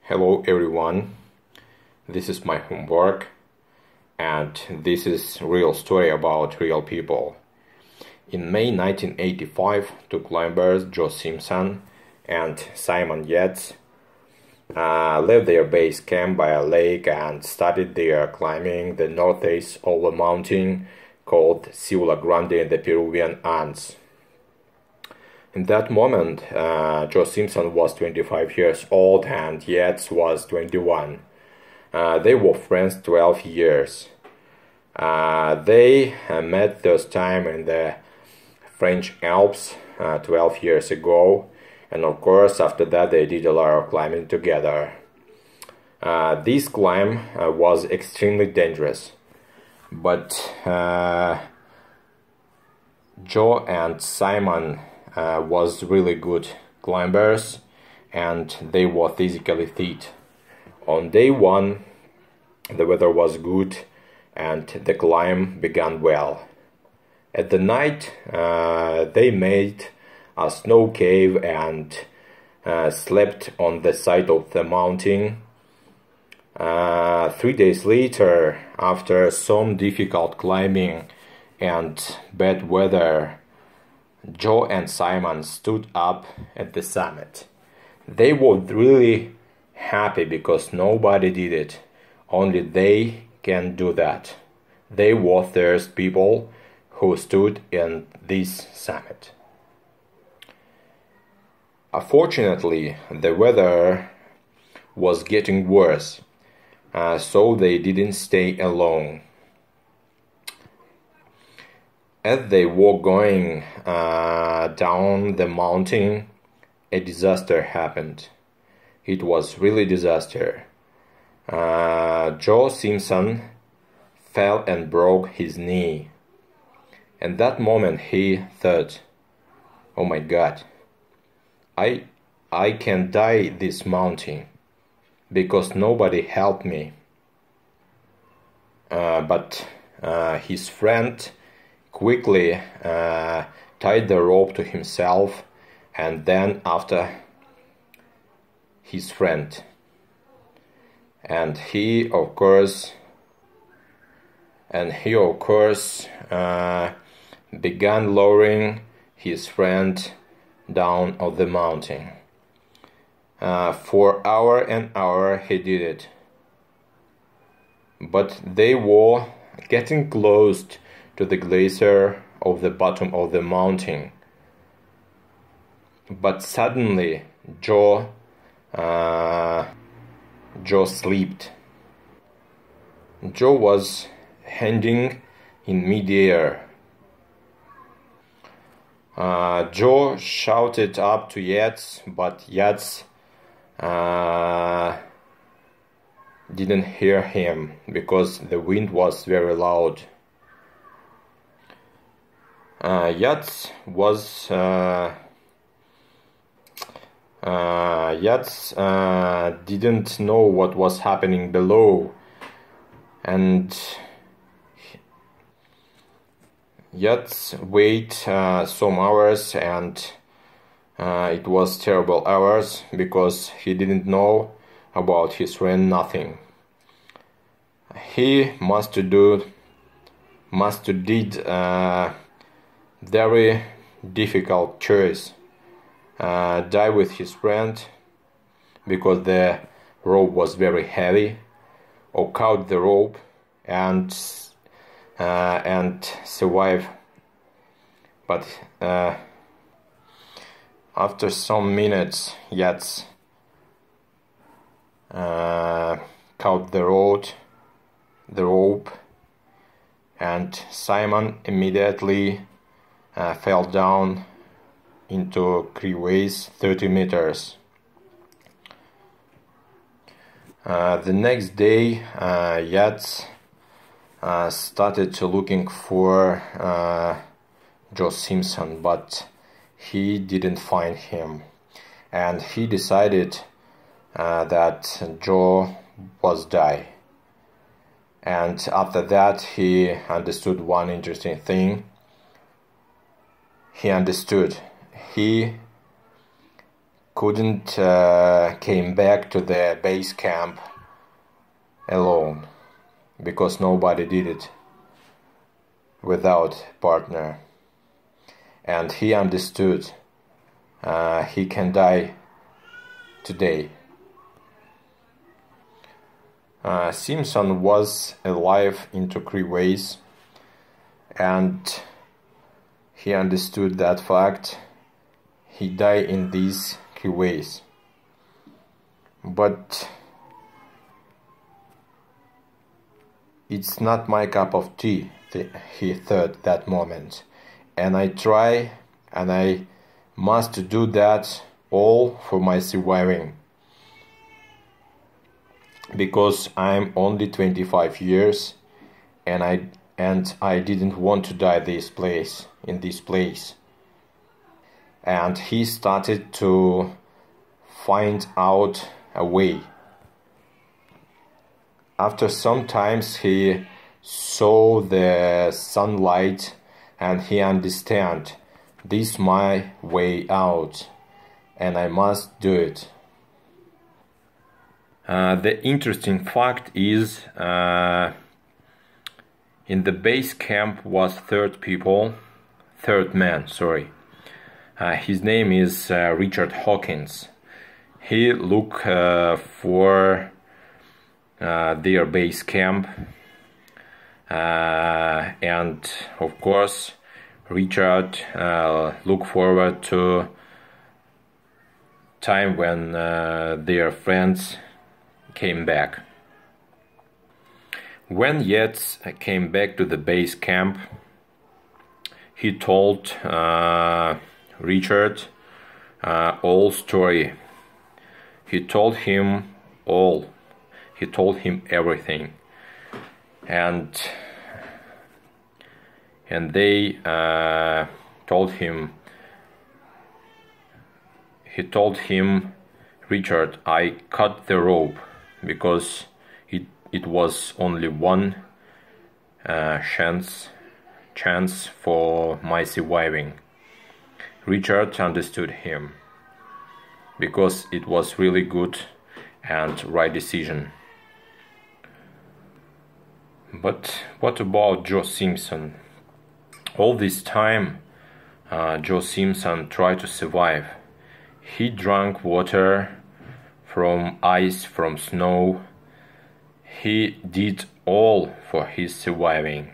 Hello everyone, this is my homework and this is real story about real people. In May 1985, two climbers, Joe Simpson and Simon Yates, left their base camp by a lake and started their climbing the northeast of a mountain called Ciula Grande in the Peruvian Andes. In that moment, Joe Simpson was 25 years old and Yates was 21. They were friends 12 years. They met first time in the French Alps 12 years ago, and of course after that they did a lot of climbing together. This climb was extremely dangerous, but Joe and Simon was really good climbers and they were physically fit. On day one, the weather was good and the climb began well. At the night, they made a snow cave and slept on the side of the mountain. 3 days later, after some difficult climbing and bad weather, Joe and Simon stood up at the summit. They were really happy because nobody did it. Only they can do that. They were first people who stood in this summit. Unfortunately, the weather was getting worse, so they didn't stay alone. As they were going down the mountain, a disaster happened. It was really disaster. Joe Simpson fell and broke his knee. At that moment he thought, "Oh my God, I can die this mountain because nobody helped me." But his friend quickly tied the rope to himself and then after his friend, and he of course began lowering his friend down of the mountain. For hour and hour he did it, but they were getting close to the glacier of the bottom of the mountain. But suddenly Joe slipped. Joe was hanging in midair. Joe shouted up to Yates, but Yates didn't hear him because the wind was very loud. Yates didn't know what was happening below, and Yates waited some hours, and it was terrible hours because he didn't know about his friend nothing. He must did very difficult choice. Die with his friend because the rope was very heavy, or cut the rope and survive. But after some minutes, Yates cut the rope, and Simon immediately fell down into crevasse 30 meters. The next day, Yates started looking for Joe Simpson, but he didn't find him, and he decided that Joe was dead. And after that, he understood one interesting thing. He couldn't came back to the base camp alone, because nobody did it without partner, and he understood he can die today. Simpson was alive into 3 ways, and he understood that fact. He died in these 3 ways. But it's not my cup of tea, he thought that moment. And I try, and I must do that all for my surviving. Because I'm only 25 years, and I didn't want to die in this place. And he started to find out a way. After some times he saw the sunlight, and he understand this my way out, and I must do it. The interesting fact is, in the base camp was third man. His name is Richard Hawkins. He looked for their base camp, and of course Richard looked forward to time when their friends came back. When Yates came back to the base camp, he told Richard all story. He told him all. He told him everything, and they told him. He told him, Richard, I cut the rope because it was only one chance for my surviving. Richard understood him, because it was really good and right decision. But what about Joe Simpson? All this time Joe Simpson tried to survive. He drank water from ice, from snow. He did all for his surviving.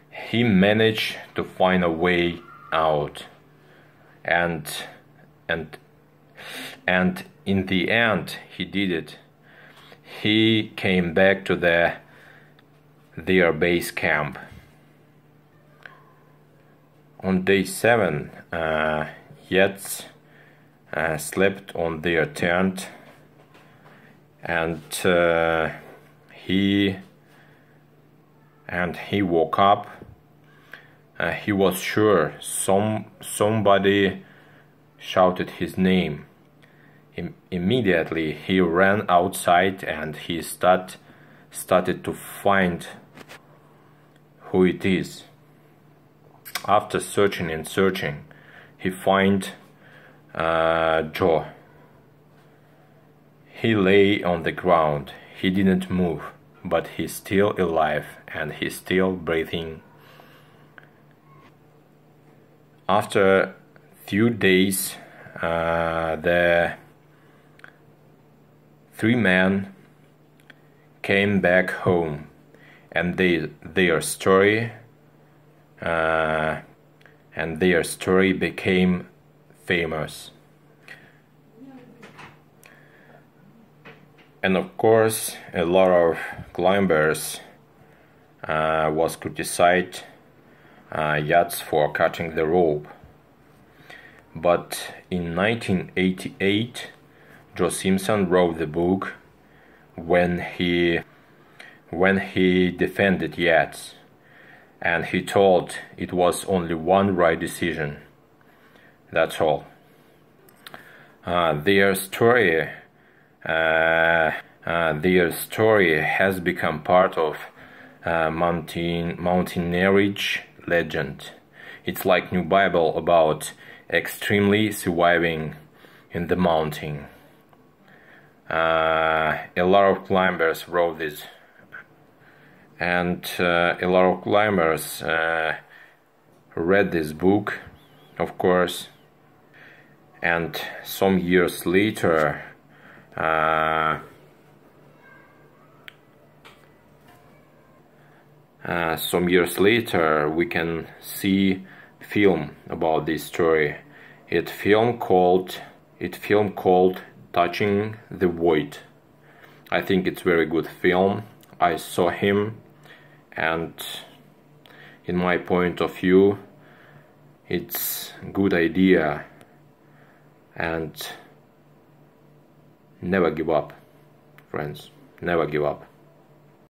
He managed to find a way out, and in the end he did it. He came back to their base camp. On day 7, Yates slept on their tent, and he woke up. He was sure somebody shouted his name. Immediately he ran outside, and he started to find who it is. After searching and searching, he find Joe. He lay on the ground. He didn't move, but he's still alive, and he's still breathing. After few days, the 3 men came back home, and their story became famous. And of course, a lot of climbers was criticized Yates for cutting the rope. But in 1988, Joe Simpson wrote the book when he defended Yates, and he told it was only one right decision. That's all. Their story has become part of mountaineerage legend. It's like new Bible about extremely surviving in the mountain. A lot of climbers wrote this, and a lot of climbers read this book, of course, and some years later we can see film about this story. It film called Touching the Void. I think it's very good film. I saw him, and in my point of view, it's good idea, and never give up, friends. Never give up.